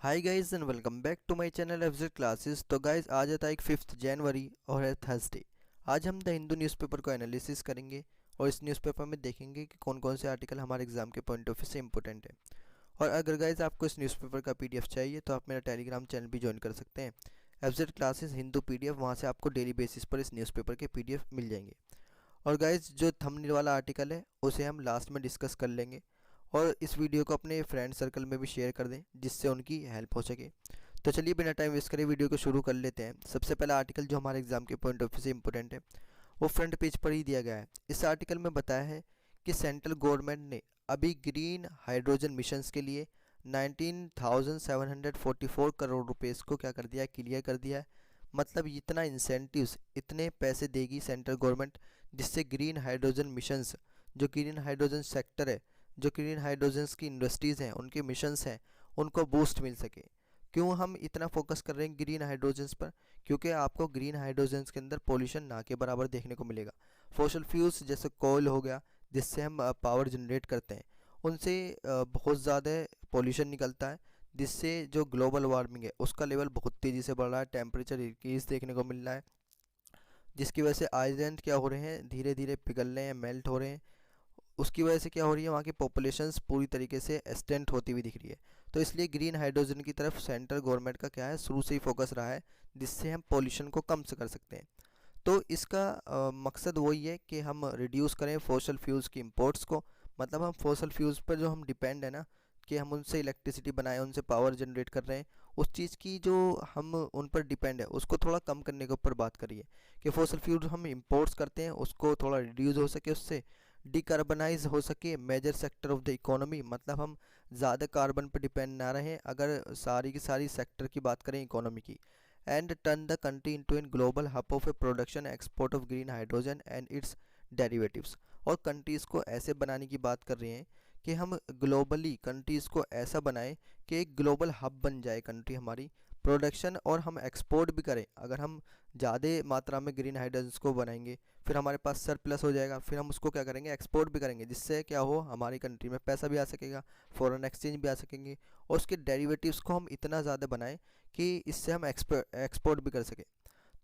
Hi guys and welcome back to my channel FZ classes. तो guys आज है तारीख 5 जनवरी और है थर्सडे। आज हम द हिंदू न्यूज़पेपर को एनालिसिस करेंगे और इस न्यूज़पेपर में देखेंगे कि कौन कौन से आर्टिकल हमारे एग्जाम के पॉइंट ऑफ व्यू से इंपॉर्टेंट है। और अगर गाइस आपको इस न्यूज़पेपर का पीडीएफ चाहिए तो आप मेरा टेलीग्राम चैनल भी ज्वाइन कर सकते हैं, एफजेड क्लासेस हिंदू पीडीएफ। वहाँ से आपको डेली बेसिस पर इस न्यूज़पेपर के पीडीएफ मिल जाएंगे। और गाइज जो थंबनेल वाला आर्टिकल है उसे हम लास्ट में डिस्कस कर लेंगे और इस वीडियो को अपने फ्रेंड सर्कल में भी शेयर कर दें जिससे उनकी हेल्प हो सके। तो चलिए बिना टाइम वेस्ट करे वीडियो को शुरू कर लेते हैं। सबसे पहला आर्टिकल जो हमारे एग्जाम के पॉइंट ऑफ व्यू से इंपॉर्टेंट है वो फ्रंट पेज पर ही दिया गया है। इस आर्टिकल में बताया है कि सेंट्रल गवर्नमेंट ने अभी ग्रीन हाइड्रोजन मिशंस के लिए 19,744 करोड़ रुपीस को क्या कर दिया है, क्लियर कर दिया है। मतलब इतना इंसेंटिव्स, इतने पैसे देगी सेंट्रल गवर्नमेंट जिससे ग्रीन हाइड्रोजन मिशंस, जो ग्रीन हाइड्रोजन सेक्टर है, जो ग्रीन हाइड्रोजन्स की इंडस्ट्रीज़ हैं, उनके मिशंस हैं, उनको बूस्ट मिल सके। क्यों हम इतना फोकस कर रहे हैं ग्रीन हाइड्रोजन्स पर? क्योंकि आपको ग्रीन हाइड्रोजन्स के अंदर पोल्यूशन ना के बराबर देखने को मिलेगा। फॉसिल फ्यूल्स जैसे कोयल हो गया, जिससे हम पावर जनरेट करते हैं, उनसे बहुत ज़्यादा पोल्यूशन निकलता है, जिससे जो ग्लोबल वार्मिंग है उसका लेवल बहुत तेज़ी से बढ़ रहा है, टेम्परेचर इंक्रीज देखने को मिल रहा है, जिसकी वजह से आइलैंड क्या हो रहे हैं, धीरे धीरे पिघल रहे हैं, मेल्ट हो रहे हैं। उसकी वजह से क्या हो रही है, वहाँ की पॉपुलेशंस पूरी तरीके से एक्सटेंट होती हुई दिख रही है। तो इसलिए ग्रीन हाइड्रोजन की तरफ सेंट्रल गवर्नमेंट का क्या है, शुरू से ही फोकस रहा है, जिससे हम पॉल्यूशन को कम से कर सकते हैं। तो इसका मकसद वही है कि हम रिड्यूस करें फॉसिल फ्यूल्स की इंपोर्ट्स को। मतलब हम फॉसिल फ्यूल्स पर जो हम डिपेंड है ना, कि हम उनसे इलेक्ट्रिसिटी बनाएं, उनसे पावर जनरेट कर रहे हैं, उस चीज़ की जो हम उन पर डिपेंड है उसको थोड़ा कम करने के ऊपर बात करिए कि फॉसिल फ्यूल हम इंपोर्ट्स करते हैं उसको थोड़ा रिड्यूस हो सके, उससे डिकार्बनाइज हो सके major sector of the economy. मतलब हम ज़्यादा कार्बन पर डिपेंड ना रहें अगर सारी की सारी सेक्टर की बात करें इकोनॉमी की। And turn the country into an global hub of a production export of green hydrogen and its derivatives. और कंट्रीज़ को ऐसे बनाने की बात कर रहे हैं कि हम ग्लोबली कंट्रीज़ को ऐसा बनाएं कि एक ग्लोबल हब बन जाए कंट्री हमारी, प्रोडक्शन और हम एक्सपोर्ट भी करें। अगर हम ज़्यादा मात्रा में ग्रीन हाइड्रोजन को बनाएंगे फिर हमारे पास सरप्लस हो जाएगा, फिर हम उसको क्या करेंगे, एक्सपोर्ट भी करेंगे, जिससे क्या हो, हमारी कंट्री में पैसा भी आ सकेगा, फॉरेन एक्सचेंज भी आ सकेंगे। और उसके डेरिवेटिव्स को हम इतना ज़्यादा बनाएं कि इससे हम एक्सपोर्ट भी कर सकें।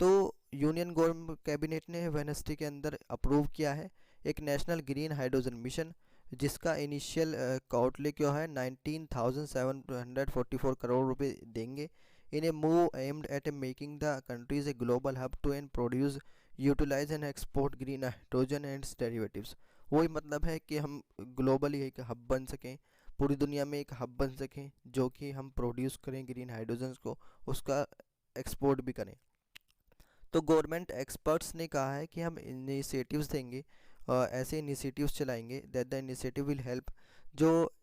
तो यूनियन गवर्नमेंट कैबिनेट ने वेडनेसडे के अंदर अप्रूव किया है एक नेशनल ग्रीन हाइड्रोजन मिशन, जिसका इनिशियल आउटले क्या है, 19,744 करोड़ रुपए देंगे। In a move aimed at making the country's a global hub to and produce, utilise and export green hydrogen and derivatives. वही मतलब है कि हम ग्लोबली एक हब बन सकें, पूरी दुनिया में एक हब बन सकें जो कि हम प्रोड्यूस करें ग्रीन हाइड्रोजन को, उसका एक्सपोर्ट भी करें। तो गवर्नमेंट एक्सपर्ट्स ने कहा है कि हम इनिशिएटिव्स देंगे, ऐसे इनिशिएटिव्स चलाएंगे that the initiative will help, जो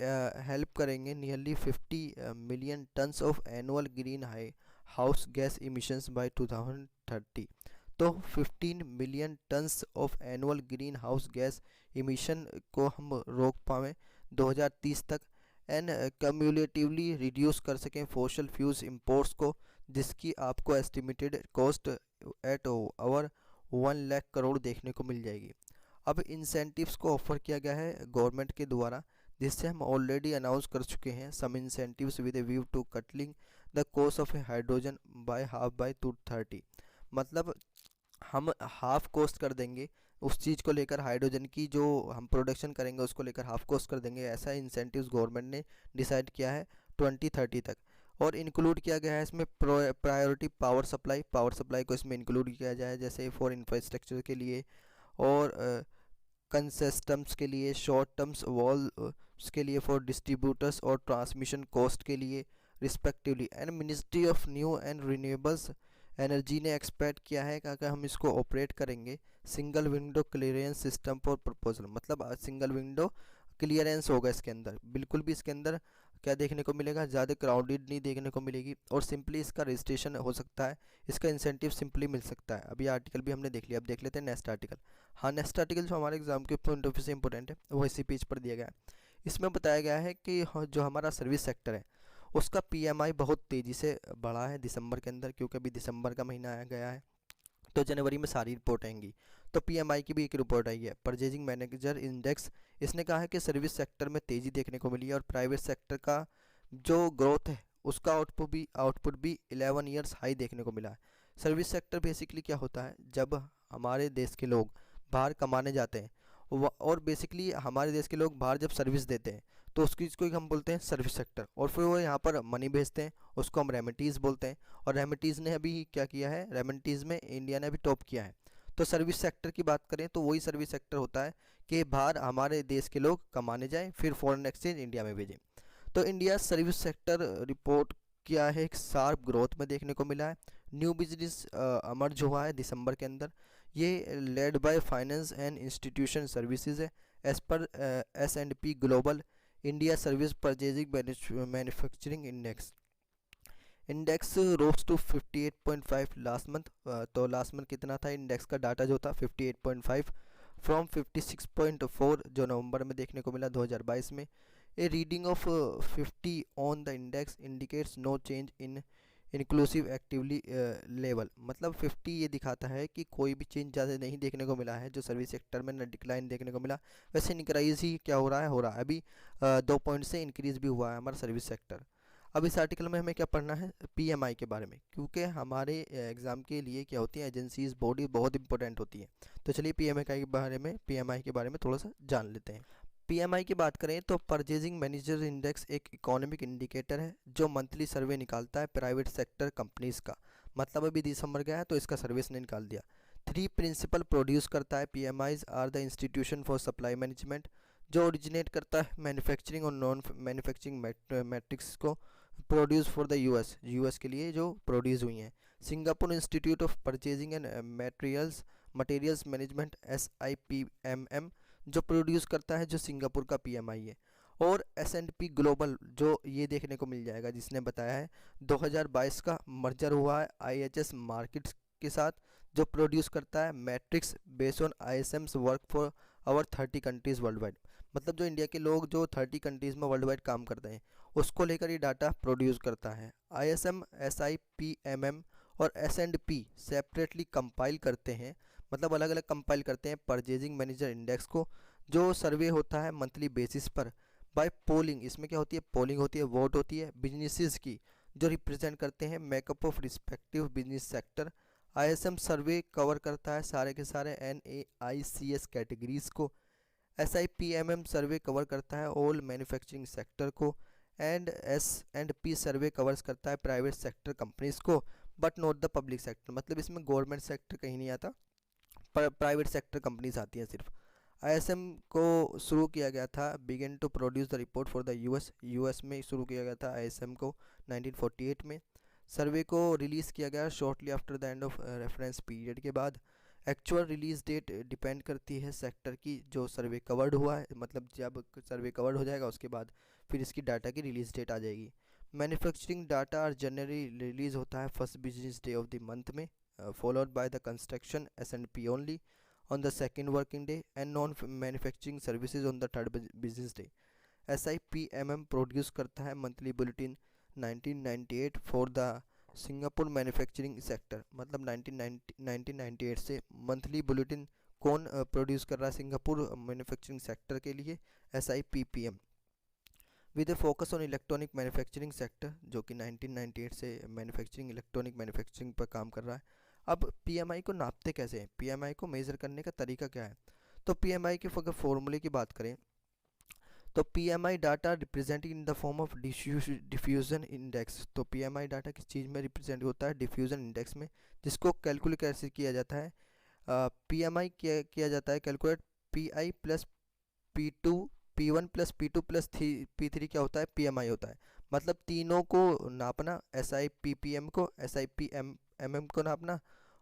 हेल्प करेंगे nearly 50 million tons of annual green house gas emissions by 2030। तो 15 million tons of annual green house gas emission को हम रोक पाएँ 2030 तक, एंड कम्यूलेटिवली रिड्यूस कर सकें फॉसिल फ्यूल्स इंपोर्ट्स को, जिसकी आपको estimated cost at over 1 lakh crore देखने को मिल जाएगी। अब इंसेंटिव्स को ऑफर किया गया है गवर्नमेंट के द्वारा, जिससे हम ऑलरेडी अनाउंस कर चुके हैं some incentives with a view to cutting the cost of a hydrogen by half by 2030। मतलब हम हाफ कॉस्ट कर देंगे उस चीज़ को लेकर, हाइड्रोजन की जो हम प्रोडक्शन करेंगे उसको लेकर हाफ कॉस्ट कर देंगे। ऐसा इंसेंटिव्स गवर्नमेंट ने डिसाइड किया है 2030 तक। और इंक्लूड किया गया है इसमें priority power supply, power supply को इसमें इंक्लूड किया जाए, जैसे फॉर इंफ्रास्ट्रक्चर के लिए और कंसिस्टम्स के लिए, शॉर्ट टर्म्स वॉल्स के लिए, फॉर डिस्ट्रीब्यूटर्स और ट्रांसमिशन कॉस्ट के लिए respectively. And ministry of new and renewables energy ने एक्सपेक्ट किया है कि अगर हम इसको ऑपरेट करेंगे single window clearance system for proposal, मतलब सिंगल विंडो क्लियरेंस होगा इसके अंदर, बिल्कुल भी इसके अंदर क्या देखने को मिलेगा, ज़्यादा क्राउडेड नहीं देखने को मिलेगी, और सिंपली इसका रजिस्ट्रेशन हो सकता है, इसका इंसेंटिव सिंपली मिल सकता है। अभी आर्टिकल भी हमने देख लिया, अब देख लेते हैं नेक्स्ट आर्टिकल। हाँ, नेक्स्ट आर्टिकल जो हमारे एग्जाम के पॉइंट ऑफ व्यू से इंपॉर्टेंट है वो इसी पेज पर दिया गया है। इसमें बताया गया है कि जो हमारा सर्विस सेक्टर है उसका पीएमआई बहुत तेज़ी से बढ़ा है दिसंबर के अंदर, क्योंकि अभी दिसंबर का महीना आ गया है तो जनवरी में सारी रिपोर्ट आएंगी। तो पीएमआई की भी एक रिपोर्ट आई है, परचेजिंग मैनेजर इंडेक्स। इसने कहा है कि सर्विस सेक्टर में तेज़ी देखने को मिली है और प्राइवेट सेक्टर का जो ग्रोथ है उसका आउटपुट भी 11 ईयर्स हाई देखने को मिला है। सर्विस सेक्टर बेसिकली क्या होता है, जब हमारे देश के लोग बाहर कमाने जाते हैं और बेसिकली हमारे देश के लोग बाहर जब सर्विस देते हैं तो उसकी को हम बोलते हैं सर्विस सेक्टर, और फिर वो यहाँ पर मनी भेजते हैं, उसको हम रेमिटीज़ बोलते हैं। और रेमिटीज़ ने अभी क्या किया है, रेमिटीज़ में इंडिया ने अभी टॉप किया है। तो सर्विस सेक्टर की बात करें तो वही सर्विस सेक्टर होता है कि बाहर हमारे देश के लोग कमाने जाएं फिर फॉरेन एक्सचेंज इंडिया में भेजें। तो इंडिया सर्विस सेक्टर रिपोर्ट क्या है, एक शार्प ग्रोथ में देखने को मिला है। न्यू बिजनेस अमर्ज हुआ है दिसंबर के अंदर, ये led by finance and institution services है। As per S&P global India service purchasing manufacturing index rose to 58.5 last month. तो लास्ट मंथ कितना था इंडेक्स का डाटा जो था 58.5 फ्रॉम 56.4 जो नवंबर में देखने को मिला 2022 में। A reading of 50 on the index indicates no change in inclusive actively level, मतलब 50 ये दिखाता है कि कोई भी चेंज ज़्यादा नहीं देखने को मिला है, जो सर्विस सेक्टर में न डिक्लाइन देखने को मिला, वैसे इंक्राइज ही क्या हो रहा है अभी 2 पॉइंट से इंक्रीज भी हुआ है हमारा सर्विस सेक्टर। अब इस आर्टिकल में हमें क्या पढ़ना है, PMI के बारे में, क्योंकि हमारे एग्ज़ाम के लिए क्या होती है एजेंसीज बॉडी बहुत इंपॉर्टेंट होती है। तो चलिए PMI के बारे में थोड़ा सा जान लेते हैं। PMI की बात करें तो परचेजिंग मैनेजर इंडेक्स एक इकोनॉमिक इंडिकेटर है जो मंथली सर्वे निकालता है प्राइवेट सेक्टर कंपनीज़ का। मतलब अभी दिसंबर गया है तो इसका सर्विस ने निकाल दिया। 3 प्रिंसिपल प्रोड्यूस करता है PMIs are the institution for supply management, जो ओरिजिनेट करता है मैन्युफैक्चरिंग और नॉन मैन्युफैक्चरिंग मैट्रिक्स को प्रोड्यूस फॉर द यूएस के लिए जो प्रोड्यूस हुई हैं। Singapore institute of purchasing and materials management SIPMM जो प्रोड्यूस करता है जो सिंगापुर का PMI है। और S&P ग्लोबल जो ये देखने को मिल जाएगा जिसने बताया है 2022 का मर्जर हुआ है IHS मार्केट्स के साथ, जो प्रोड्यूस करता है matrix based on ISM's work for our 30 countries world wide. मतलब जो इंडिया के लोग जो 30 कंट्रीज़ में वर्ल्ड वाइड काम करते हैं उसको लेकर ये डाटा प्रोड्यूस करता है। ISM SIPMM और S&P सेपरेटली कंपाइल करते हैं, मतलब अलग अलग कंपाइल करते हैं परचेजिंग मैनेजर इंडेक्स को, जो सर्वे होता है मंथली बेसिस पर बाय पोलिंग। इसमें क्या होती है, पोलिंग होती है, वोट होती है बिजनेसेस की जो रिप्रेजेंट करते हैं makeup of respective business sector. ISM survey cover करता है सारे के सारे NAICS कैटेगरीज को। SIPMM सर्वे कवर करता है ऑल मैन्युफैक्चरिंग सेक्टर को। एंड S&P सर्वे कवर्स करता है प्राइवेट सेक्टर कंपनीज को but not the public sector, मतलब इसमें गवर्नमेंट सेक्टर कहीं नहीं आता, प्राइवेट सेक्टर कंपनीज आती हैं सिर्फ। ISM को शुरू किया गया था, began to produce the report for the US में शुरू किया गया था ISM को 1948 में। सर्वे को रिलीज़ किया गया shortly after the end of reference period के बाद। एक्चुअल रिलीज़ डेट डिपेंड करती है सेक्टर की जो सर्वे कवर्ड हुआ है, मतलब जब सर्वे कवर्ड हो जाएगा उसके बाद फिर इसकी डाटा की रिलीज़ डेट आ जाएगी। मैन्युफैक्चरिंग डाटा और जनरली रिलीज़ होता है first business day of the month में, followed by the construction S&P only on the second working day and non-manufacturing services on the third business day। SIPMM produce करता है monthly bulletin 1998 for the Singapore manufacturing sector, मतलब 1998 से monthly bulletin कौन produce कर रहा है Singapore manufacturing sector के लिए, SIPPM with A focus on electronic manufacturing sector, जो कि 1998 से इलेक्ट्रॉनिक मैन्युफैक्चरिंग पर काम कर रहा है। अब PMI को नापते कैसे हैं, PMI को मेज़र करने का तरीका क्या है, तो PMI के अगर फॉर्मूले की बात करें तो PMI data represented in the form of diffusion index. तो PMI डाटा किस चीज़ में रिप्रेजेंट होता है, डिफ्यूज़न इंडेक्स में, जिसको कैलकुलेट कैसे किया जाता है। PMI किया जाता है calculate PI plus P2 P1 plus P2 plus P3 क्या होता है, PMI होता है। मतलब तीनों को नापना, SIPPM को, SIPMM को नापना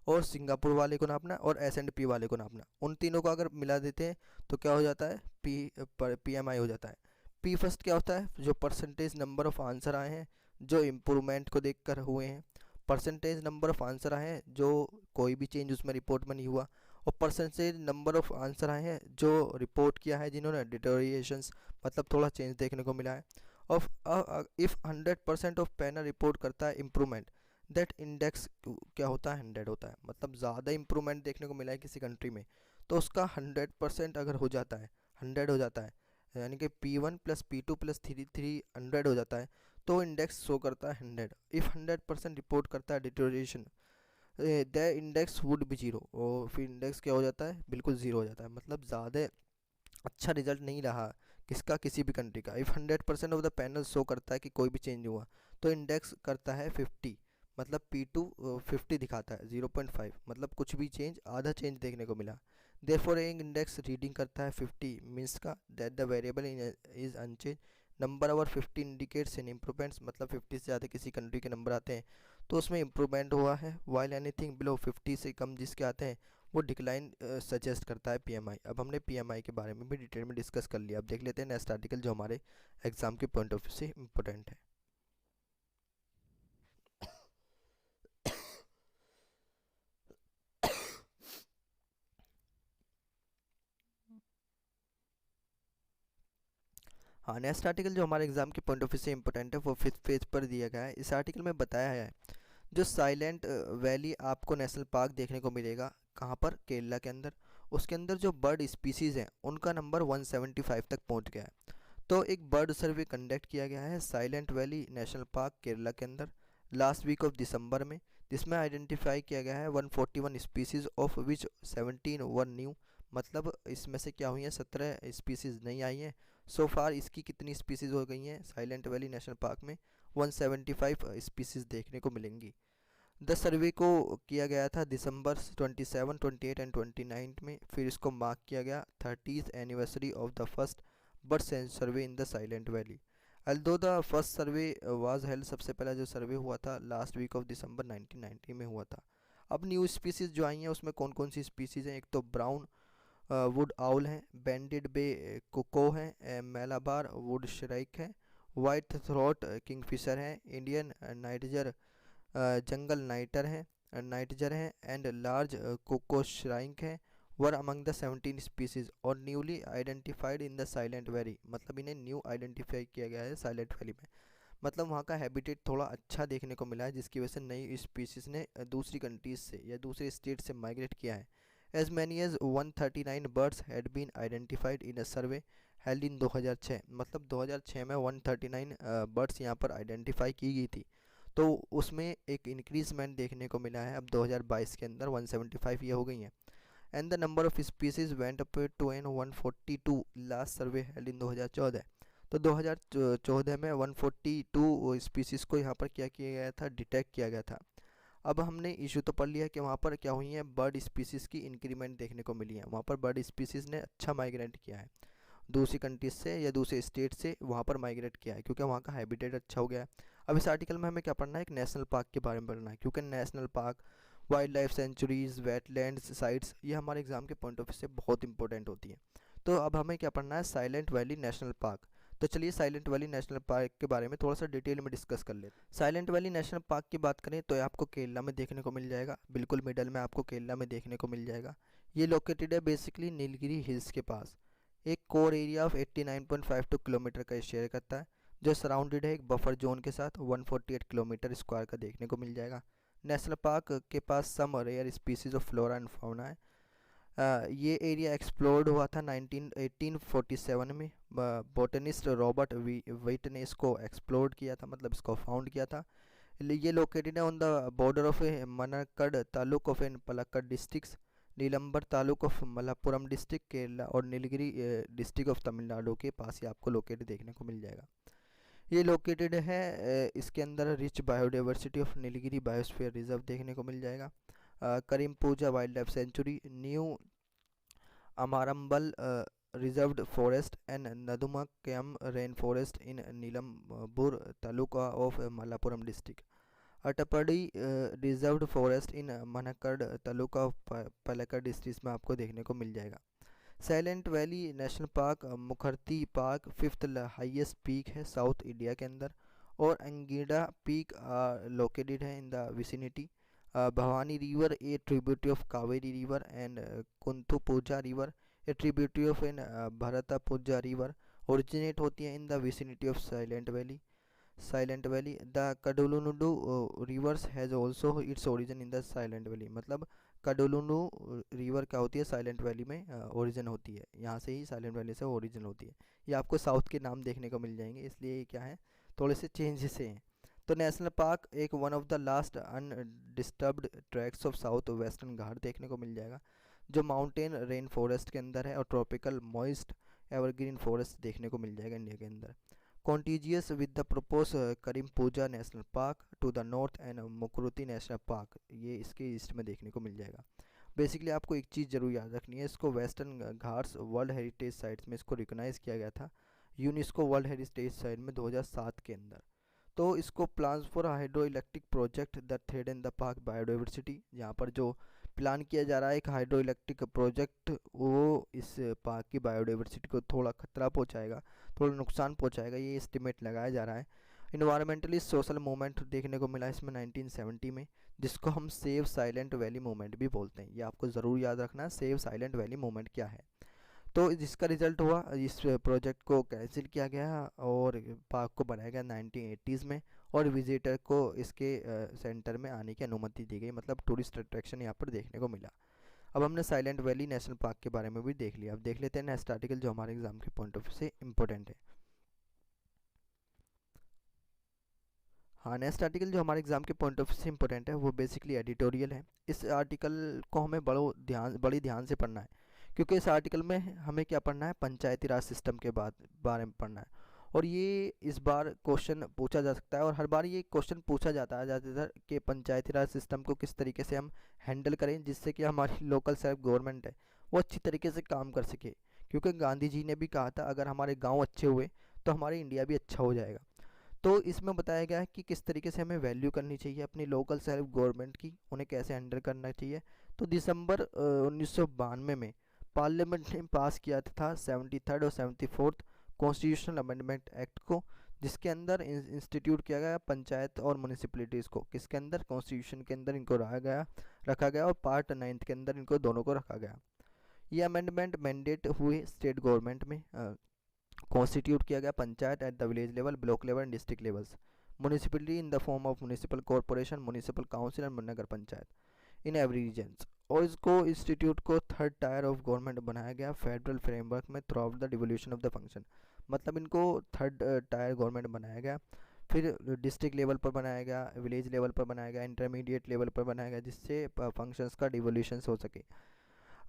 और सिंगापुर वाले को नापना और S&P वाले को नापना, उन तीनों को अगर मिला देते हैं तो क्या हो जाता है, PMI हो जाता है। P फर्स्ट क्या होता है, जो परसेंटेज नंबर ऑफ आंसर आए हैं जो इम्प्रूवमेंट को देखकर हुए हैं, परसेंटेज नंबर ऑफ आंसर आए हैं जो कोई भी चेंज उसमें रिपोर्ट में नहीं हुआ, और परसेंटेज नंबर ऑफ आंसर आए हैं जो रिपोर्ट किया है जिन्होंने डिटोरिएशंस, मतलब थोड़ा चेंज देखने को मिला है। Of if 100% of panel report करता है इम्प्रूवमेंट, दैट इंडेक्स क्या होता है, 100 होता है। मतलब ज़्यादा इम्प्रूवमेंट देखने को मिला है किसी कंट्री में तो उसका 100% अगर हो जाता है, 100 हो जाता है, यानी कि P1 प्लस P2 प्लस 3 100 हो जाता है, तो इंडेक्स शो करता है 100। इफ़ 100% रिपोर्ट करता है deterioration, the index would be zero, और फिर इंडेक्स क्या हो जाता है, बिल्कुल ज़ीरो हो जाता है। मतलब ज़्यादा अच्छा रिजल्ट नहीं रहा किसका, किसी भी कंट्री का। If 100% of the panel show करता है कि कोई भी चेंज हुआ, तो इंडेक्स करता है 50, मतलब P2 50 दिखाता है, 0.5 मतलब कुछ भी चेंज, आधा चेंज देखने को मिला। देयरफॉर एक इंडेक्स रीडिंग करता है 50 मीन्स का that the variable is unchange. Number over 50 indicates in improvements, मतलब 50 से ज़्यादा किसी कंट्री के नंबर आते हैं तो उसमें इम्प्रूवमेंट हुआ है। वाइल एनीथिंग बिलो 50 से कम जिसके आते हैं वो डिक्लाइन सजेस्ट करता है पीएमआई। अब हमने पीएमआई के बारे में भी डिटेल में डिस्कस कर लिया। अब देख लेते हैं नेक्स्ट आर्टिकल जो हमारे एग्जाम के पॉइंट ऑफ व्यू से इम्पोर्टेंट है। हाँ, नेक्स्ट आर्टिकल जो हमारे एग्जाम के पॉइंट ऑफ व्यू से इम्पोर्टेंट है वो 5th पेज पर दिया गया है। इस आर्टिकल में बताया है जो साइलेंट वैली आपको नेशनल पार्क देखने को मिलेगा, कहाँ पर, केरला के अंदर। उसके अंदर जो बर्ड स्पीसीज़ हैं उनका नंबर 175 तक पहुँच गया है। तो एक बर्ड सर्वे कंडक्ट किया गया है silent valley national park Kerala के अंदर लास्ट वीक ऑफ दिसंबर में, जिसमें आइडेंटिफाई किया गया है 141 species of which 17 were new. मतलब इसमें से क्या हुई हैं, 17 स्पीसीज़ नहीं आई हैं। सो फार इसकी कितनी स्पीसीज़ हो गई हैं साइलेंट वैली नेशनल पार्क में, 175 स्पीसीज़ देखने को मिलेंगी। द सर्वे को किया गया था दिसंबर 27, 28 एंड 29 में। फिर इसको मार्क किया गया 30th anniversary of the first bird survey in the silent valley. Although the first survey was held, सबसे पहला जो सर्वे हुआ था लास्ट वीक ऑफ दिसंबर 1990 में हुआ था। अब न्यू स्पीसीज़ जो आई हैं उसमें कौन कौन सी स्पीसीज़ हैं, एक तो ब्राउन वुड आउल हैं, बैंडेड बे कोको हैं, मेलाबार वुड श्राइक है, वाइट थ्रोट किंगफिशर हैं, इंडियन नाइटजर जंगल नाइटजर हैं एंड लार्ज कोको श्राइंक हैं, वर अमंग द 17 स्पीसीज और newly identified in the silent valley. मतलब इन्हें न्यू आइडेंटिफाई किया गया है साइलेंट वैली में। मतलब वहाँ का हैबिटेट थोड़ा अच्छा देखने को मिला है, जिसकी वजह से नई स्पीसीज़ ने दूसरी कंट्रीज से या दूसरे स्टेट से माइग्रेट किया है। As many as 139 birds had been identified in a survey held in 2006। मतलब 2006 में 139 बर्ड्स यहाँ पर आइडेंटिफाई की गई थी, तो उसमें एक इंक्रीजमेंट देखने को मिला है। अब 2022 के अंदर 175 ये हो गई हैं। And the number of species went up to an 142 last survey held in 2014। तो 2014 में 142 स्पीसीज़ को यहाँ पर क्या किया गया था, डिटेक्ट किया गया था। अब हमने इशू तो पढ़ लिया कि वहाँ पर क्या हुई है, बर्ड स्पीसीज़ की इंक्रीमेंट देखने को मिली है। वहाँ पर बर्ड स्पीसीज़ ने अच्छा माइग्रेट किया है, दूसरी कंट्रीज से या दूसरे स्टेट से वहाँ पर माइग्रेट किया है, क्योंकि वहाँ का हैबिटेट अच्छा हो गया है। अब इस आर्टिकल में हमें क्या पढ़ना है, एक नेशनल पार्क के बारे में पढ़ना है, क्योंकि national park, wild life centuries, wetlands sites, ये हमारे एग्जाम के पॉइंट ऑफ व्यू से बहुत इंपॉर्टेंट होती हैं। तो अब हमें क्या पढ़ना है, साइलेंट वैली नेशनल पार्क। तो चलिए साइलेंट वैली नेशनल पार्क के बारे में थोड़ा सा डिटेल में डिस्कस कर लेते हैं। साइलेंट वैली नेशनल पार्क की बात करें तो ये आपको केरला में देखने को मिल जाएगा, बिल्कुल मिडल में आपको केरला में देखने को मिल जाएगा। ये लोकेटेड है बेसिकली नीलगिरी हिल्स के पास। एक कोर एरिया ऑफ 89.52 किलोमीटर का शेयर करता है, जो सराउंडेड है एक बफर जोन के साथ 148 किलोमीटर स्क्वायर का देखने को मिल जाएगा। नेशनल पार्क के पास some rare species of flora and fauna है। ये एरिया एक्सप्लोर्ड हुआ था 1847 में। बोटनिस्ट रॉबर्ट वेट ने इसको एक्सप्लोर किया था, मतलब इसको फाउंड किया था। ये लोकेटेड है on the border of Mannarkkad taluk of an Palakkad district, Nilambur taluk of Malappuram district Kerala और नीलगिरी डिस्ट्रिक्ट ऑफ तमिलनाडु के पास ये आपको लोकेटेड देखने को मिल जाएगा। ये लोकेटेड है इसके अंदर rich biodiversity of Nilgiri biosphere reserve देखने को मिल जाएगा। Karimpuzha wildlife sanctuary, new Amarambalam reserved forest and Nedumkayam rain forest in Nilambur taluka of Malappuram district, Attappadi reserved forest in Mannarkkad taluka of Palakkad district में आपको देखने को मिल जाएगा। Silent valley national park Mukurthi park 5th highest peak है साउथ इंडिया के अंदर, और अंगीडा पीक लोकेटेड है in the vicinity. Bhavani river a tributary of Kaveri river and Kunthipuzha river a tributary of an Bharathapuzha river originate होती है in the vicinity of silent valley. The Kadulundu rivers has also its origin in the Silent Valley। मतलब Kadulundu river क्या होती है, silent valley में origin होती है, यहाँ से ही साइलेंट वैली से ओरिजिन होती है। ये आपको साउथ के नाम देखने को मिल जाएंगे, इसलिए ये क्या है थोड़े से चेंजेस हैं। तो नेशनल पार्क एक one of the last undisturbed tracts of South Western Ghat देखने को मिल जाएगा, जो माउंटेन रेन फॉरेस्ट के अंदर है, और ट्रॉपिकल मॉइस्ट एवरग्रीन फॉरेस्ट देखने को मिल जाएगा इंडिया के अंदर। Contiguous with the propose Karimpuzha national park to the north and Mukurthi national park, ये इसके ईस्ट में देखने को मिल जाएगा। बेसिकली आपको एक चीज़ जरूर याद रखनी है, इसको western Ghats world heritage sites में इसको रिकॉग्नाइज किया गया था यूनेस्को वर्ल्ड हेरिटेज साइट में 2007 के अंदर। तो इसको plans for hydro electric project the thread in the park biodiversity, यहाँ पर जो प्लान किया जा रहा है एक हाइड्रो इलेक्ट्रिक प्रोजेक्ट, वो इस पार्क की बायोडाइवर्सिटी को थोड़ा खतरा पहुँचाएगा, थोड़ा नुकसान पहुँचाएगा, ये एस्टिमेट लगाया जा रहा है। इन्वायरमेंटली सोशल मूवमेंट देखने को मिला इसमें 1970 में, जिसको हम सेव साइलेंट वैली मूवमेंट भी बोलते हैं। ये आपको ज़रूर याद रखना है, सेव साइलेंट वैली मूवमेंट क्या है। तो जिसका रिजल्ट हुआ, इस प्रोजेक्ट को कैंसिल किया गया और पार्क को बनाया गया 1980s में, और विजिटर को इसके सेंटर में आने की अनुमति दी गई, मतलब टूरिस्ट अट्रैक्शन यहाँ पर देखने को मिला। अब हमने साइलेंट वैली नेशनल पार्क के बारे में भी देख लिया। अब देख लेते हैं नेक्स्ट आर्टिकल जो हमारे एग्जाम के पॉइंट ऑफ व्यू से इम्पोर्टेंट है। हाँ, नेक्स्ट आर्टिकल जो हमारे एग्जाम के पॉइंट ऑफ व्यू से इम्पोर्टेंट है वो बेसिकली एडिटोरियल है। इस आर्टिकल को हमें बड़ी ध्यान से पढ़ना है, क्योंकि इस आर्टिकल में हमें क्या पढ़ना है, पंचायती राज सिस्टम के बारे में पढ़ना है। और ये इस बार क्वेश्चन पूछा जा सकता है, और हर बार ये क्वेश्चन पूछा जाता है ज़्यादातर कि पंचायती राज सिस्टम को किस तरीके से हम हैंडल करें, जिससे कि हमारी लोकल सेल्फ गवर्नमेंट है वो अच्छी तरीके से काम कर सके। क्योंकि गांधी जी ने भी कहा था अगर हमारे गाँव अच्छे हुए तो हमारे इंडिया भी अच्छा हो जाएगा। तो इसमें बताया गया है कि किस तरीके से हमें वैल्यू करनी चाहिए अपनी लोकल सेल्फ गवर्नमेंट की, उन्हें कैसे हैंडल करना चाहिए। तो दिसंबर 1992 में पार्लियामेंट ने पास किया था 73rd और 74th कॉन्स्टिट्यूशनल अमेंडमेंट एक्ट को, जिसके अंदर इंस्टीट्यूट किया गया पंचायत और म्यूनिसिपैलिटीज़ को, किसके अंदर, कॉन्स्टिट्यूशन के अंदर इनको रखा गया और पार्ट 9 के अंदर इनको दोनों को रखा गया। ये अमेंडमेंट मैंडेट हुए स्टेट गवर्नमेंट में, कॉन्स्टिट्यूट किया गया panchayat at the village level, block level and district levels, municipality in the form of municipal corporation, municipal council and nagar panchayat in every regions. और इसको इंस्टीट्यूट को थर्ड टायर ऑफ गवर्नमेंट बनाया गया federal framework में through out the devolution of the function, मतलब इनको third tier government बनाया गया। फिर डिस्ट्रिक्ट लेवल पर बनाया गया, विलेज लेवल पर बनाया गया, इंटरमीडिएट लेवल पर बनाया गया, जिससे फंक्शंस का डिवोल्यूशन हो सके।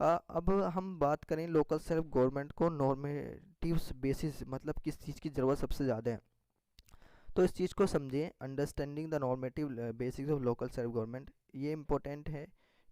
अब हम बात करें लोकल सेल्फ गवर्नमेंट को नॉर्मेटिव्स बेसिस, मतलब किस चीज़ की ज़रूरत सबसे ज़्यादा है, तो इस चीज़ को समझें। Understanding the normative basics of local self government, ये इंपॉर्टेंट है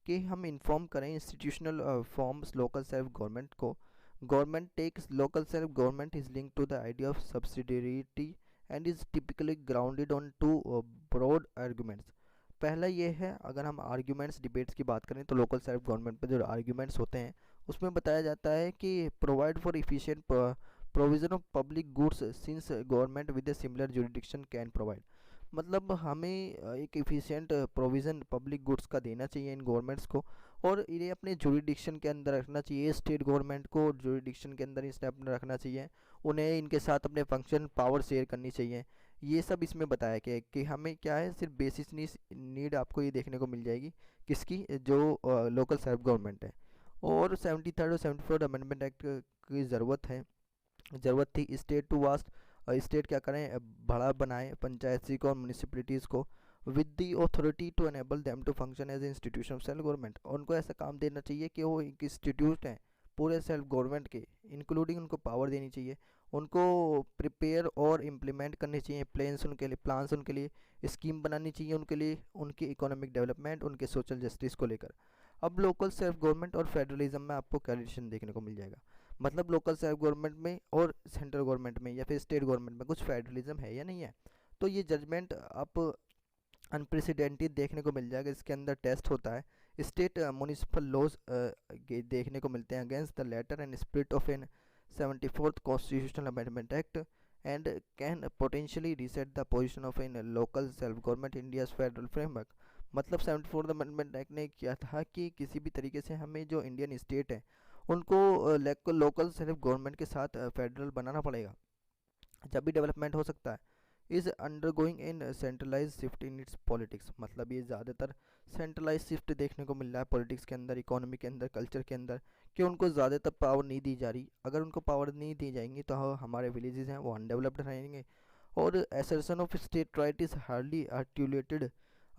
कि हम इन्फॉर्म करें institutional forms local self government को। Government takes local self government is linked to the idea of subsidiarity and is typically grounded on two broad arguments. पहला ये है, अगर हम आर्ग्यूमेंट्स डिबेट्स की बात करें तो लोकल सेल्फ गवर्नमेंट पर जो आर्ग्यूमेंट्स होते हैं उसमें बताया जाता है कि provide for efficient provision of public goods since government with a similar jurisdiction can provide, मतलब हमें एक इफिशिएंट प्रोविज़न पब्लिक गुड्स का देना चाहिए इन गवर्नमेंट्स को, और इन्हें अपने जुरिडिक्शन के अंदर रखना चाहिए। स्टेट गवर्नमेंट को जुरिडिक्शन के अंदर इसने अपना रखना चाहिए, उन्हें इनके साथ अपने फंक्शन पावर शेयर करनी चाहिए। ये सब इसमें बताया गया है कि हमें क्या है, सिर्फ बेसिस नीड आपको ये देखने को मिल जाएगी किसकी, जो लोकल सेल्फ गवर्नमेंट है। और 73rd और 74th अमेंडमेंट एक्ट की ज़रूरत थी स्टेट टू वास्ट, स्टेट क्या करें, बड़ा बनाए पंचायती को और म्यूनिसिपलिटीज़ को with the authority to enable them to function as institution of self government, और उनको ऐसा काम देना चाहिए कि वो एक इंस्टीट्यूट हैं पूरे सेल्फ गवर्नमेंट के, इंक्लूडिंग उनको पावर देनी चाहिए, उनको प्रिपेयर और इम्प्लीमेंट करनी चाहिए प्लान्स उनके लिए स्कीम बनानी चाहिए उनके लिए, उनकी इकोनॉमिक डेवलपमेंट, उनके सोशल जस्टिस को लेकर। अब लोकल सेल्फ गवर्नमेंट और फेडरलिज्म में आपको क्या रिलेशन देखने को मिल जाएगा, मतलब लोकल सेल्फ गवर्नमेंट में और सेंट्रल गवर्नमेंट में या फिर स्टेट गवर्नमेंट में कुछ फेडरलिज्म है या नहीं है। तो ये जजमेंट आप अनप्रेसिडेंटेड देखने को मिल जाएगा, इसके अंदर टेस्ट होता है। स्टेट म्यूनिसिपल लॉज देखने को मिलते हैं against the letter and spirit of an 74th constitutional amendment act and can potentially reset the position of in local self government India's federal framework, मतलब 74th अमेंडमेंट एक्ट ने किया था कि किसी भी तरीके से हमें जो इंडियन स्टेट है उनको लोकल सेल्फ गवर्नमेंट के साथ फेडरल बनाना पड़ेगा, जब भी डेवलपमेंट हो सकता है। Is undergoing in centralise shift in its politics, मतलब ये ज़्यादातर सेंट्रलाइज शिफ्ट देखने को मिल रहा है पॉलिटिक्स के अंदर, इकोनॉमी के अंदर, कल्चर के अंदर, कि उनको ज़्यादातर पावर नहीं दी जा रही। अगर उनको पावर नहीं दी जाएंगी तो हमारे विलेजेस हैं वो अनडेवलप्ड रहेंगे, और assertion of state right is hardly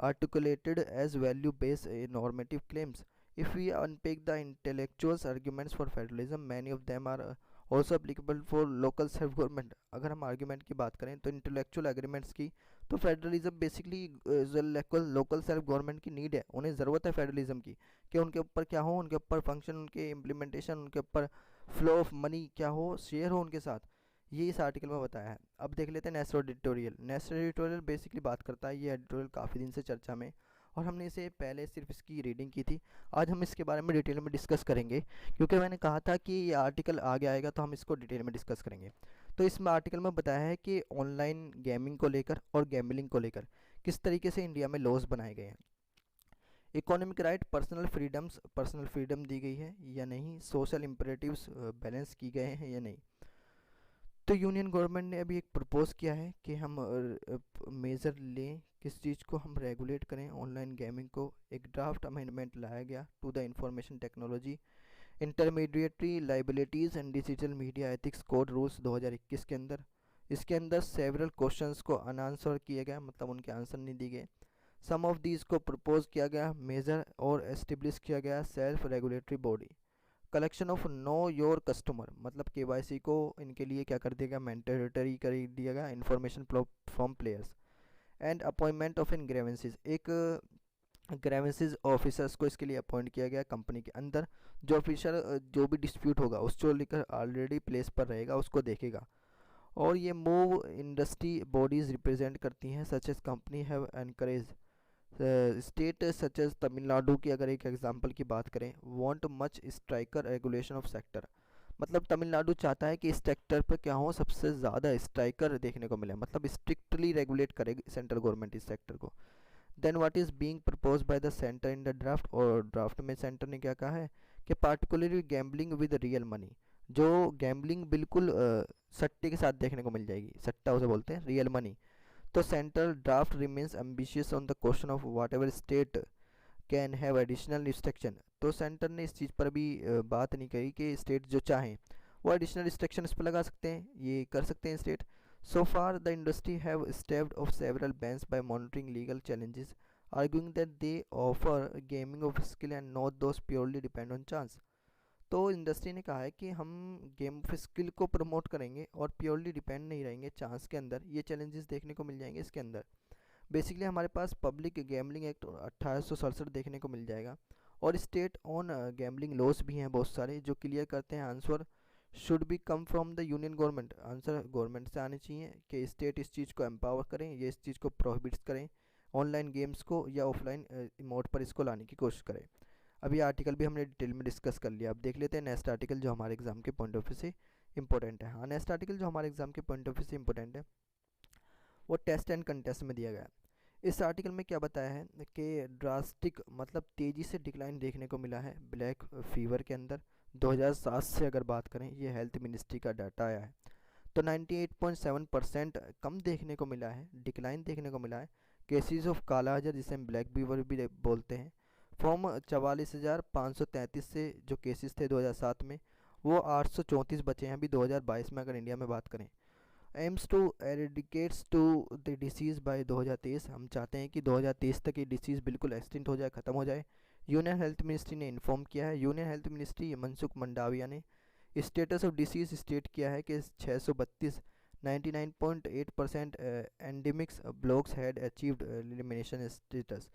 articulated as value-based normative claims. If we unpick the intellectual arguments for federalism, many of them are also applicable for local self government. अगर हम argument की बात करें तो intellectual agreements की, तो federalism basically local self government की need है, उन्हें ज़रूरत है फेडरलिज्म की, कि उनके ऊपर क्या हो, उनके ऊपर फंक्शन, उनके इम्प्लीमेंटेशन, उनके ऊपर फ्लो ऑफ मनी क्या हो, शेयर हो उनके साथ। ये इस आर्टिकल में बताया है। अब देख लेते हैं national editorial. National editorial basically बात करता है, ये एडिटोरियल काफ़ी दिन से चर्चा में, और हमने इसे पहले सिर्फ इसकी रीडिंग की थी। आज हम इसके बारे में डिटेल में डिस्कस करेंगे, क्योंकि मैंने कहा था कि ये आर्टिकल आगे आएगा तो हम इसको डिटेल में डिस्कस करेंगे। तो इसमें आर्टिकल में बताया है कि ऑनलाइन गेमिंग को लेकर और गैम्बलिंग को लेकर किस तरीके से इंडिया में लॉज बनाए गए हैं। इकोनॉमिक राइट, पर्सनल फ्रीडम दी गई है या नहीं, सोशल इम्परेटिव्स बैलेंस की गए हैं या नहीं। तो यूनियन गवर्नमेंट ने अभी एक प्रपोज किया है कि हम मेज़र लें, किस चीज़ को हम रेगुलेट करें, ऑनलाइन गेमिंग को। एक ड्राफ्ट अमेंडमेंट लाया गया to the information technology intermediary liabilities and digital media ethics code rules 2021 के अंदर। इसके अंदर सेवरल क्वेश्चंस को अनआंसर किया गया, मतलब उनके आंसर नहीं दिए गए। सम ऑफ दीज को प्रपोज किया गया मेजर और एस्टेब्लिश किया गया self regulatory body. Collection of know your customer, मतलब केवाईसी को इनके लिए क्या कर दिया गया, मैंडेटरी कर दिया गया information from players. And appointment of in grievances, एक ग्रेवेंसेज ऑफिसर्स को इसके लिए अपॉइंट किया गया कंपनी के अंदर। जो ऑफिसर जो भी डिस्प्यूट होगा उसको लेकर ऑलरेडी प्लेस पर रहेगा, उसको देखेगा। और ये मूव इंडस्ट्री बॉडीज़ रिप्रेजेंट करती हैं, such as company have encourage state such as Tamil Nadu की अगर एक एग्जांपल की बात करें, want much stricter regulation of sector, मतलब तमिलनाडु चाहता है कि इस सेक्टर पर क्या हो, सबसे ज़्यादा स्ट्राइकर देखने को मिले, मतलब स्ट्रिक्टली रेगुलेट करेगी सेंट्रल गवर्नमेंट इस सेक्टर को। Then what is being propose by the centre in the draft, और ड्राफ्ट में सेंटर ने क्या कहा है कि particularly gambling with real money, जो गैम्बलिंग बिल्कुल सट्टे के साथ देखने को मिल जाएगी, सट्टा उसे बोलते हैं, रियल मनी। तो central draft remains ambitious on the question of what ever state can have additional restriction. तो सेंटर ने इस चीज़ पर भी बात नहीं करी कि स्टेट जो चाहें वो एडिशनल रिस्ट्रिक्शन इस पर लगा सकते हैं, ये कर सकते हैं state. So far the industry have stepped off several bans by monitoring legal challenges, arguing that they offer gaming of skill and not those purely depend on chance. तो इंडस्ट्री ने कहा है कि हम गेम ऑफ स्किल को promote करेंगे और purely depend नहीं रहेंगे चांस के अंदर, ये चैलेंजेस देखने को मिल जाएंगे इसके अंदर। बेसिकली हमारे पास पब्लिक गैमलिंग एक्ट 1867 देखने को मिल जाएगा, और स्टेट ऑन गैमलिंग लॉस भी हैं बहुत सारे जो क्लियर करते हैं answer should be come from the union government, answer government से आने चाहिए कि स्टेट इस चीज़ को एम्पावर करें, ये इस चीज़ को प्रोहिबिट्स करें, ऑनलाइन गेम्स को या ऑफलाइन मोड पर इसको लाने की कोशिश करें। अभी आर्टिकल भी हमने डिटेल में डिस्कस कर लिया। अब देख लेते हैं नेक्स्ट आर्टिकल जो हमारे एग्जाम के पॉइंट ऑफ व्यू से इंपॉर्टेंट है। हाँ, नेक्स्ट आर्टिकल जो हमारे एग्जाम के पॉइंट ऑफ व्यू से इंपॉर्टेंट है वो टेस्ट एंड कंटेस्ट में दिया गया है। इस आर्टिकल में क्या बताया है कि ड्रास्टिक मतलब तेज़ी से डिक्लाइन देखने को मिला है ब्लैक फीवर के अंदर 2007 से अगर बात करें, ये हेल्थ मिनिस्ट्री का डाटा आया है। तो 98.7% कम देखने को मिला है, डिक्लाइन देखने को मिला है केसेस ऑफ काला अजहर, जिसे हम ब्लैक फीवर भी बोलते हैं। फ्रॉम 44,533 से जो केसेस थे 2007 में, वो 834 बचे हैं अभी 2022 में अगर इंडिया में बात करें। Aims to eradicates to the disease by 2023, हम चाहते हैं कि 2023 तक ये डिसीज़ बिल्कुल एक्सटिंक्ट हो जाए, ख़त्म हो जाए। यूनियन हेल्थ मिनिस्ट्री ने इन्फॉर्म किया है, union health ministry Mansukh Mandaviya ने स्टेटस ऑफ डिसीज़ स्टेट किया है कि 632 99.8% endemics blocks had achieved elimination status,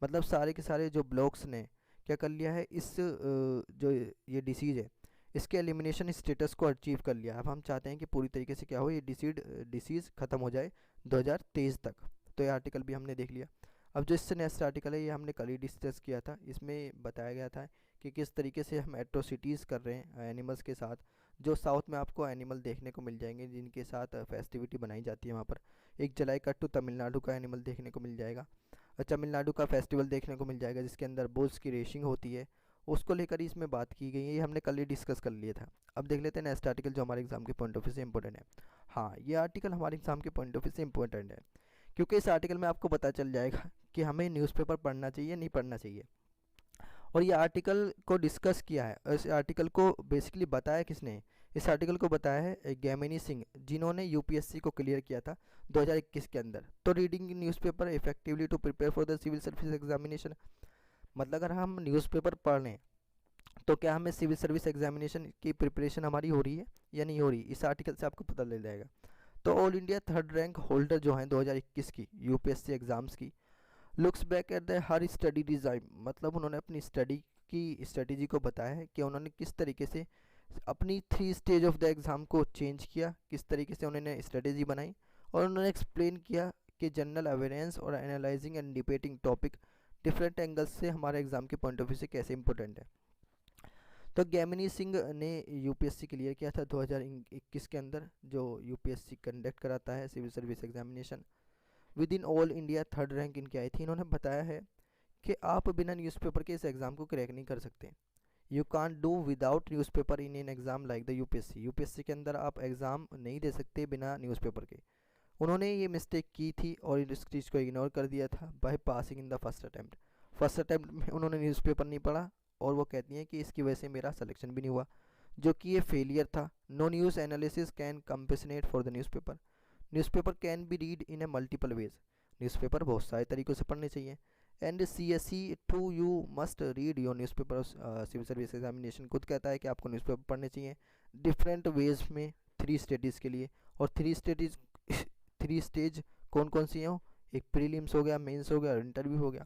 मतलब सारे के सारे जो ब्लॉक्स ने क्या कर लिया है, इस जो ये डिसीज़ है इसके एलिमिनेशन स्टेटस को अचीव कर लिया। अब हम चाहते हैं कि पूरी तरीके से क्या हो, ये डिसीज़ ख़त्म हो जाए 2023 तक। तो ये आर्टिकल भी हमने देख लिया। अब जो इससे नेक्स्ट आर्टिकल है ये हमने कल ही डिस्कस किया था, इसमें बताया गया था कि किस तरीके से हम एट्रोसिटीज़ कर रहे हैं एनिमल्स के साथ। जो साउथ में आपको एनिमल देखने को मिल जाएंगे जिनके साथ फेस्टिविटी बनाई जाती है, वहाँ पर 1 जुलाई का टू तमिलनाडु का एनिमल देखने को मिल जाएगा, तमिलनाडु का फेस्टिवल देखने को मिल जाएगा जिसके अंदर बुल्स की रेसिंग होती है, उसको लेकर ही इसमें बात की गई है, ये हमने कल ही डिस्कस कर लिया था। अब देख लेते हैं नेक्स्ट आर्टिकल जो हमारे एग्जाम के पॉइंट ऑफ व्यू से इंपॉर्टेंट है। हाँ, ये आर्टिकल हमारे एग्जाम के पॉइंट ऑफ व्यू से इंपॉर्टेंट है क्योंकि इस आर्टिकल में आपको पता चल जाएगा कि हमें न्यूज़पेपर पढ़ना चाहिए नहीं पढ़ना चाहिए। और ये आर्टिकल को डिस्कस किया है, इस आर्टिकल को बेसिकली बताया किसने, इस आर्टिकल को बताया है गैमिनी सिंह, जिन्होंने यूपीएससी को क्लियर किया था 2021 के अंदर। तो reading newspaper effectively to prepare for the civil service examination, मतलब अगर हम न्यूज़पेपर पढ़ लें तो क्या हमें सिविल सर्विस एग्जामिनेशन की प्रिपरेशन हमारी हो रही है या नहीं हो रही, इस आर्टिकल से आपको पता लग जाएगा। तो all India third rank holder जो हैं 2021 की यूपीएससी एग्ज़ाम्स की, looks back at the her study design, मतलब उन्होंने अपनी स्टडी की स्ट्रेटजी को बताया है कि उन्होंने किस तरीके से अपनी 3 स्टेज ऑफ द एग्ज़ाम को चेंज किया, किस तरीके से उन्होंने स्ट्रेटजी बनाई, और उन्होंने एक्सप्लेन किया कि जनरल अवेयरनेस और analysing and debating topic different angles से हमारे एग्ज़ाम के पॉइंट ऑफ व्यू से कैसे इंपॉर्टेंट है। तो गैमिनी सिंह ने यूपीएससी क्लियर किया था 2021 के अंदर, जो यूपीएससी कंडक्ट कराता है civil service examination. With in all India third rank इनकी आई थी। इन्होंने बताया है कि आप बिना न्यूज़पेपर के इस एग्ज़ाम को क्रैक नहीं कर सकते। You can't do without newspaper in an exam like the UPSC, UPSC के अंदर आप एग्ज़ाम नहीं दे सकते बिना न्यूज़पेपर के। उन्होंने ये मिस्टेक की थी और इस चीज़ को इग्नोर कर दिया था by passing in the first attempt. First attempt में उन्होंने न्यूज़पेपर नहीं पढ़ा और वो कहती हैं कि इसकी वजह से मेरा सिलेक्शन भी नहीं हुआ, जो कि ये फेलियर था। No news analysis can compensate for the newspaper, newspaper can be read in a multiple ways, newspaper बहुत सारे तरीक़ों से पढ़ने चाहिए। And CSE to you must read your newspaper, civil service examination खुद कहता है कि आपको न्यूज़पेपर पढ़ने चाहिए डिफरेंट वेज में 3 स्टेजेस के लिए। और 3 स्टेज कौन कौन सी हैं? एक प्रीलिम्स हो गया, मेंस हो गया और इंटरव्यू हो गया।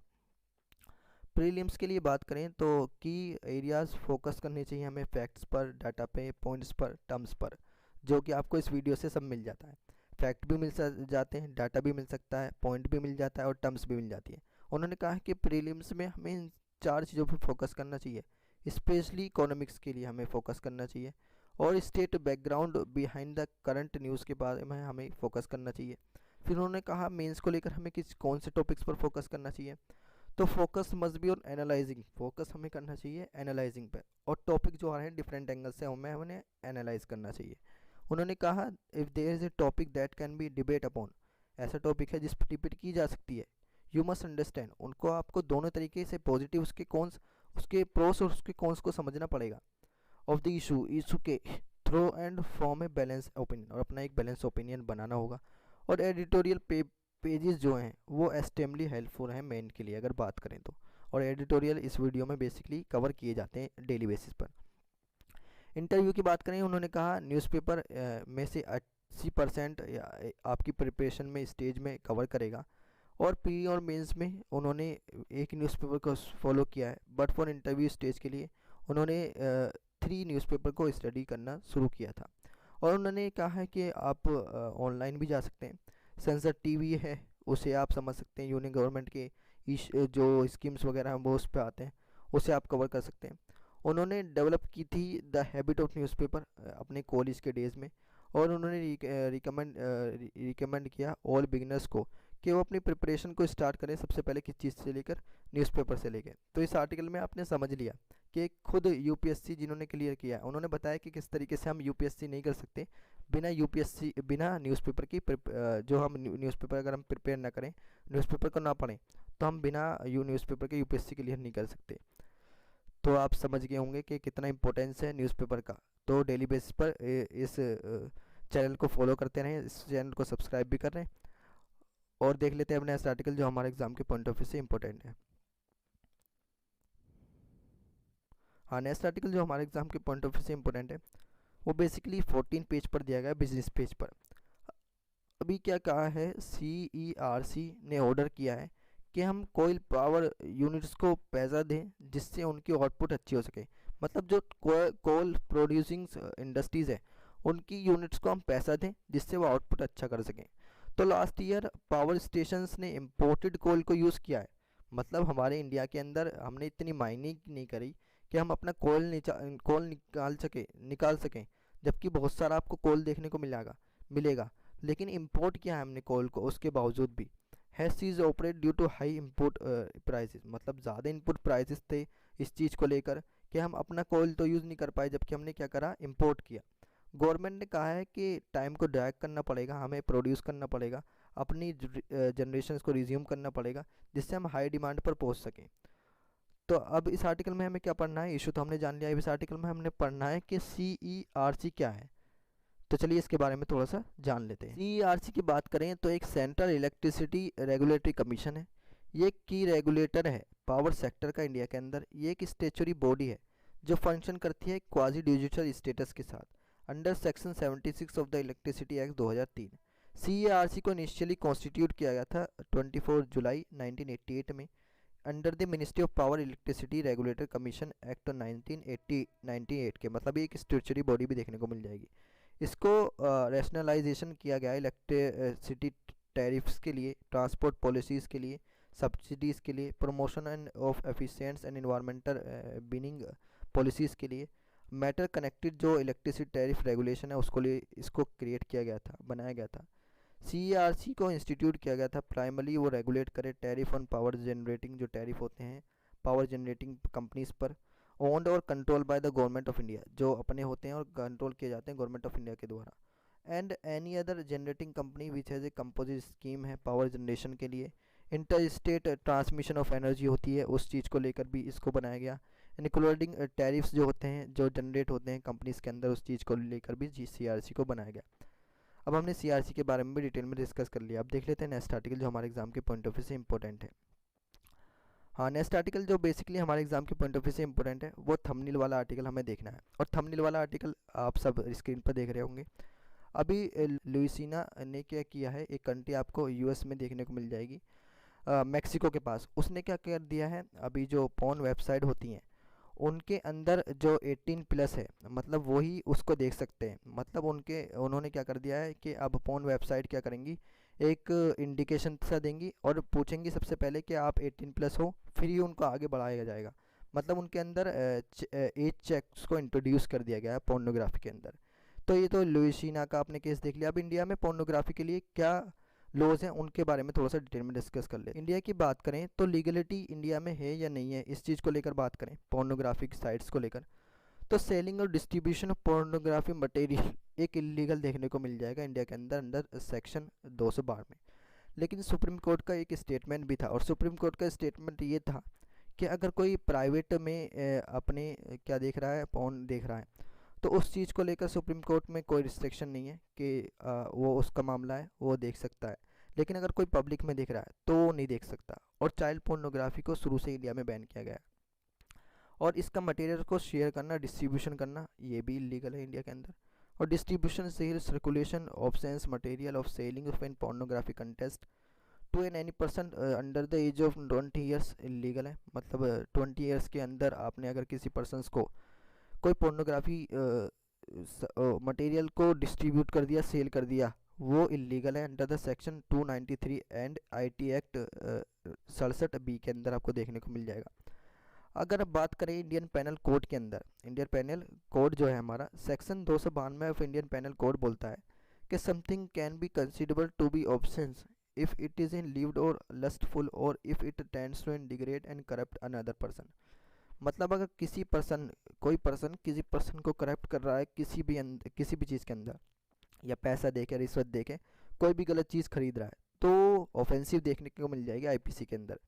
प्रीलिम्स के लिए बात करें तो की एरियाज़ फोकस करने चाहिए हमें, फैक्ट्स पर, डाटा पे, पॉइंट्स पर, टर्म्स पर, जो कि आपको इस वीडियो से सब मिल जाता है। फैक्ट भी मिल जाते हैं, डाटा भी मिल सकता है, पॉइंट भी मिल जाता है और टर्म्स भी मिल जाती है। उन्होंने कहा कि प्रीलिम्स में हमें इन 4 चीज़ों पर फोकस करना चाहिए, स्पेशली इकोनॉमिक्स के लिए हमें फोकस करना चाहिए, और state background behind the current news के बारे में हमें फोकस करना चाहिए। फिर उन्होंने कहा मेंस को लेकर हमें कौन से टॉपिक्स पर फोकस करना चाहिए। तो focus must be on analysing, focus हमें करना चाहिए एनालाइजिंग पे, और टॉपिक जो आ रहे हैं डिफरेंट एंगल से हमें उन्हें एनालाइज करना चाहिए। उन्होंने कहा if there is a topic that can be debate upon, ऐसा टॉपिक है जिस पर डिबेट की जा सकती है, यू मस्ट अंडरस्टैंड, उनको आपको दोनों तरीके से पॉजिटिव उसके कॉन्स, उसके प्रोस और उसके कॉन्स को समझना पड़ेगा। ऑफ द इशू के through and form a balance opinion, और अपना एक बैलेंस ओपिनियन बनाना होगा। और एडिटोरियल पेजेस जो हैं वो एक्सट्रीमली हेल्पफुल हैं मेन के लिए अगर बात करें तो, और एडिटोरियल इस वीडियो में बेसिकली कवर किए जाते हैं डेली बेसिस पर। इंटरव्यू की बात करें, उन्होंने कहा न्यूज़पेपर में से 80% आपकी प्रिपरेशन में स्टेज में कवर करेगा, और प्री और मेंस में उन्होंने एक न्यूज़पेपर को फॉलो किया है, बट फॉर इंटरव्यू स्टेज के लिए उन्होंने 3 न्यूज़पेपर को स्टडी करना शुरू किया था। और उन्होंने कहा है कि आप ऑनलाइन भी जा सकते हैं, सेंसर टीवी है उसे आप समझ सकते हैं, यूनियन गवर्नमेंट के जो स्कीम्स वगैरह हैं वो उस पर आते हैं, उसे आप कवर कर सकते हैं। उन्होंने डेवलप की थी द हैबिट ऑफ न्यूज़पेपर अपने कॉलेज के डेज़ में, और उन्होंने रिकमेंड किया ऑल बिगिनर्स को कि वो अपनी प्रिपरेशन को स्टार्ट करें सबसे पहले किस चीज़ से लेकर, न्यूज़पेपर से लेकर। तो इस आर्टिकल में आपने समझ लिया कि खुद यूपीएससी जिन्होंने क्लियर किया, उन्होंने बताया कि किस तरीके से हम यूपीएससी नहीं कर सकते बिना न्यूज़पेपर की जो हम न्यूज़पेपर अगर हम प्रिपेयर ना करें, न्यूज़पेपर को ना पढ़ें, तो हम बिना न्यूज़पेपर के यूपीएससी क्लियर नहीं कर सकते। तो आप समझ गए होंगे कि कितना इंपॉर्टेंस है न्यूज़पेपर का। तो डेली बेसिस पर इस चैनल को फॉलो करते रहें, इस चैनल को सब्सक्राइब भी कर रहे हैं, और देख लेते हैं अपने नेक्स्ट आर्टिकल जो हमारे एग्जाम के पॉइंट ऑफ व्यू से इंपॉर्टेंट है। हाँ, नेक्स्ट आर्टिकल जो हमारे एग्जाम के पॉइंट ऑफ व्यू से इंपॉर्टेंट है वो बेसिकली 14 पेज पर दिया गया है, बिजनेस पेज पर। अभी क्या कहा है, CERC ने ऑर्डर किया है कि हम कोयल पावर यूनिट्स को पैसा दें जिससे उनकी आउटपुट अच्छी हो सके, मतलब जो कोल प्रोड्यूसिंग इंडस्ट्रीज़ है उनकी यूनिट्स को हम पैसा दें जिससे वो आउटपुट अच्छा कर सकें। तो लास्ट ईयर पावर स्टेशंस ने इम्पोर्टेड कोल को यूज़ किया है, मतलब हमारे इंडिया के अंदर हमने इतनी माइनिंग नहीं करी कि हम अपना कोल निकाल सकें, जबकि बहुत सारा आपको कोल देखने को मिलेगा, लेकिन इंपोर्ट किया है हमने कोल को उसके बावजूद भी। Has operate due to high import prices, मतलब ज़्यादा इनपुट प्राइसेस थे इस चीज़ को लेकर कि हम अपना कोल तो यूज़ नहीं कर पाए, जबकि हमने क्या करा, इंपोर्ट किया। गवर्नमेंट ने कहा है कि टाइम को ड्रैग करना पड़ेगा, हमें प्रोड्यूस करना पड़ेगा, अपनी जनरेशन को रिज्यूम करना पड़ेगा जिससे हम हाई डिमांड पर पहुंच सकें। तो अब इस आर्टिकल में हमें क्या पढ़ना है, इशू तो हमने जान लिया। अब इस आर्टिकल में हमने पढ़ना है कि CERC क्या है। तो चलिए इसके बारे में थोड़ा सा जान लेते हैं। CERC की बात करें तो एक सेंट्रल इलेक्ट्रिसिटी रेगुलेटरी कमीशन है। ये एक की रेगुलेटर है पावर सेक्टर का इंडिया के अंदर। ये एक स्टेचुरी बॉडी है जो फंक्शन करती है क्वाजी डिजिटल स्टेटस के साथ under section 76 of the electricity act 2003। CERC को इनिशियली कॉन्स्टिट्यूट किया गया था 24 जुलाई 1988 में under the ministry of power electricity regulator commission act 1998 के। मतलब ये एक स्टेचुरी बॉडी भी देखने को मिल जाएगी। इसको रैशनलाइजेशन किया गया है इलेक्ट्रिसिटी टैरिफ्स के लिए, ट्रांसपोर्ट पॉलिसीज़ के लिए, सब्सिडीज़ के लिए, promotion end of efficiency and environmental binning policies के लिए। मैटर कनेक्टेड जो इलेक्ट्रिसिटी टैरिफ रेगुलेशन है उसको लिए इसको क्रिएट किया गया था, बनाया गया था। CERC को इंस्टीट्यूट किया गया था प्राइमरली वो रेगुलेट करे टैरिफ ऑन पावर जनरेटिंग, जो टैरिफ होते हैं पावर जनरेटिंग कंपनीज पर, ओन्ड और control by the government of India, जो अपने होते हैं और कंट्रोल किए जाते हैं गवर्नमेंट ऑफ इंडिया के द्वारा। And any other generating company which has a composite scheme है पावर जनरेशन के लिए। Inter state transmission of energy होती है, उस चीज़ को लेकर भी इसको बनाया गया। इंक्लूडिंग टैरिफ्स जो होते हैं जो जनरेट होते हैं कंपनीज के अंदर, उस चीज़ को लेकर भी CERC को बनाया गया। अब हमने CERC के बारे में भी डिटेल में डिस्कस कर लिया। अब देख लेते हैं नेक्स्ट आर्टिकल जो हमारे एग्जाम के पॉइंट ऑफ व्यू से इंपॉर्टेंट है। हाँ, नेक्स्ट आर्टिकल जो बेसिकली हमारे एग्जाम के पॉइंट ऑफ व्यू से इंपॉर्टेंट है वो थंबनेल वाला आर्टिकल हमें देखना है। और थंबनेल वाला आर्टिकल आप सब स्क्रीन पर देख रहे होंगे। अभी लुइसियाना ने क्या किया है, एक कंट्री आपको US में देखने को मिल जाएगी, मैक्सिको के पास। उसने क्या कर दिया है, अभी जो पॉर्न वेबसाइट होती हैं उनके अंदर जो 18+ है मतलब वही उसको देख सकते हैं। मतलब उन्होंने क्या कर दिया है कि अब पॉर्न वेबसाइट क्या करेंगी, एक इंडिकेशन सा देंगी और पूछेंगी सबसे पहले कि आप 18+ हो, फिर ही उनको आगे बढ़ाया जाएगा। मतलब उनके अंदर एज चेक्स को इंट्रोड्यूस कर दिया गया है पोर्नोग्राफी के अंदर। तो ये तो लुइसियाना का आपने केस देख लिया। अब इंडिया में पोर्नोग्राफी के लिए क्या लॉज हैं उनके बारे में थोड़ा सा डिटेल में डिस्कस कर ले। इंडिया की बात करें तो लीगलिटी इंडिया में है या नहीं है, इस चीज़ को लेकर बात करें पोर्नोग्राफिक साइट्स को लेकर, तो सेलिंग और डिस्ट्रीब्यूशन ऑफ पोर्नोग्राफी मटेरियल एक इलीगल देखने को मिल जाएगा इंडिया के अंदर अंडर सेक्शन 212 में। लेकिन सुप्रीम कोर्ट का एक स्टेटमेंट भी था, और सुप्रीम कोर्ट का स्टेटमेंट ये था कि अगर कोई प्राइवेट में अपने क्या देख रहा है, पोर्न देख रहा है, तो उस चीज़ को लेकर सुप्रीम कोर्ट में कोई रिस्ट्रिक्शन नहीं है कि वो उसका मामला है, वो देख सकता है। लेकिन अगर कोई पब्लिक में देख रहा है तो वो नहीं देख सकता। और चाइल्ड पोर्नोग्राफी को शुरू से इंडिया में बैन किया गया है। और इसका मटेरियल को शेयर करना, डिस्ट्रीब्यूशन करना, ये भी इलीगल है इंडिया के अंदर। और distribution, sale, circulation of sense material of selling of an pornography content to an any person under the age of 20 years illegal है। मतलब 20 ईयर्स के अंदर आपने अगर किसी पर्सनस को कोई पोर्नोग्राफी मटेरियल को डिस्ट्रीब्यूट कर दिया, सेल कर दिया, वो इलीगल है under the section 293 and IT act 67B के अंदर आपको देखने को मिल जाएगा। अगर अब बात करें इंडियन पैनल कोड के अंदर, इंडियन पैनल कोड जो है हमारा section 292 of Indian penal code बोलता है कि something can be considerable to be obscene if it is in lived और लस्टफुल और if it tends to degrade and corrupt another person. मतलब अगर कोई पर्सन किसी पर्सन को करप्ट कर रहा है किसी भी चीज़ के अंदर, या पैसा दे के, रिश्वत दे के कोई भी गलत चीज़ खरीद रहा है, तो ऑफेंसिव देखने को मिल जाएगी IPC के अंदर।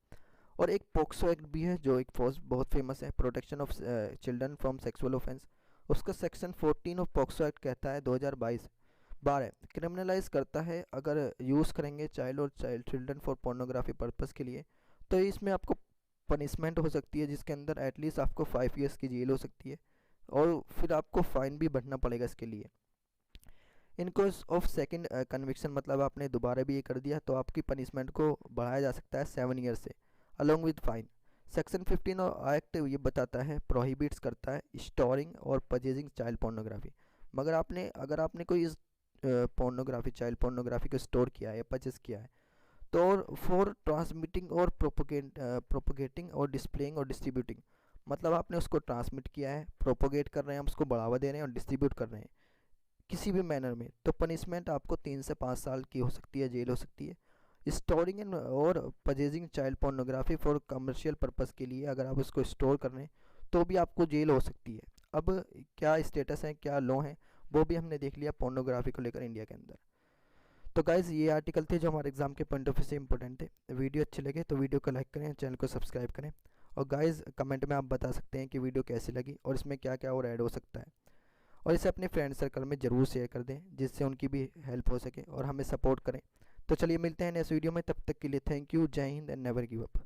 और एक पोक्सो एक्ट भी है जो एक बहुत फेमस है, protection of children from sexual offence. उसका सेक्शन 14 ऑफ पोक्सो एक्ट कहता है 2022 क्रिमिनलाइज करता है अगर यूज़ करेंगे चाइल्ड और चिल्ड्रन फॉर पोर्नोग्राफी पर्पज़ के लिए, तो इसमें आपको पनिशमेंट हो सकती है जिसके अंदर एटलीस्ट आपको 5 ईयर्स की जेल हो सकती है, और फिर आपको फ़ाइन भी भरना पड़ेगा इसके लिए। In case of second conviction, मतलब आपने दोबारा भी ये कर दिया तो आपकी पनिशमेंट को बढ़ाया जा सकता है 7 ईयर से अलॉन्ग विद फाइन। सेक्शन 15 और एक्ट ये बताता है, प्रोहिबिट्स करता है स्टोरिंग और परचेजिंग चाइल्ड पोर्नोग्राफी। मगर अगर आपने कोई इस पोर्नोग्राफी, चाइल्ड पोर्नोग्राफी को स्टोर किया है या परचेज किया है, तो फॉर ट्रांसमिटिंग और प्रोपोगेटिंग और डिस्प्लेइंग और डिस्ट्रीब्यूटिंग, मतलब आपने उसको ट्रांसमिट किया है, प्रोपोगेट कर रहे हैं, हम उसको बढ़ावा दे रहे हैं और डिस्ट्रीब्यूट कर रहे हैं किसी भी मैनर में, तो पनिशमेंट आपको 3 से 5 साल की हो सकती है, जेल हो सकती है। स्टोरिंग एंड और purchasing child pornography for commercial purpose के लिए अगर आप उसको स्टोर कर रहे हैं तो भी आपको जेल हो सकती है। अब क्या स्टेटस है, क्या लॉ है, वो भी हमने देख लिया पोर्नोग्राफी को लेकर इंडिया के अंदर। तो गाइज़ ये आर्टिकल थे जो हमारे एग्जाम के पॉइंट ऑफ व्यू से इंपॉर्टेंट थे। वीडियो अच्छे लगे तो वीडियो को लाइक करें, चैनल को सब्सक्राइब करें और गाइज़ कमेंट में आप बता सकते हैं कि वीडियो कैसी लगी और इसमें क्या क्या और ऐड हो सकता है, और इसे अपने फ्रेंड सर्कल में ज़रूर शेयर कर दें जिससे उनकी भी हेल्प हो सके और हमें सपोर्ट करें। तो चलिए मिलते हैं नेक्स्ट वीडियो में, तब तक के लिए थैंक यू, जय Hind and never give up.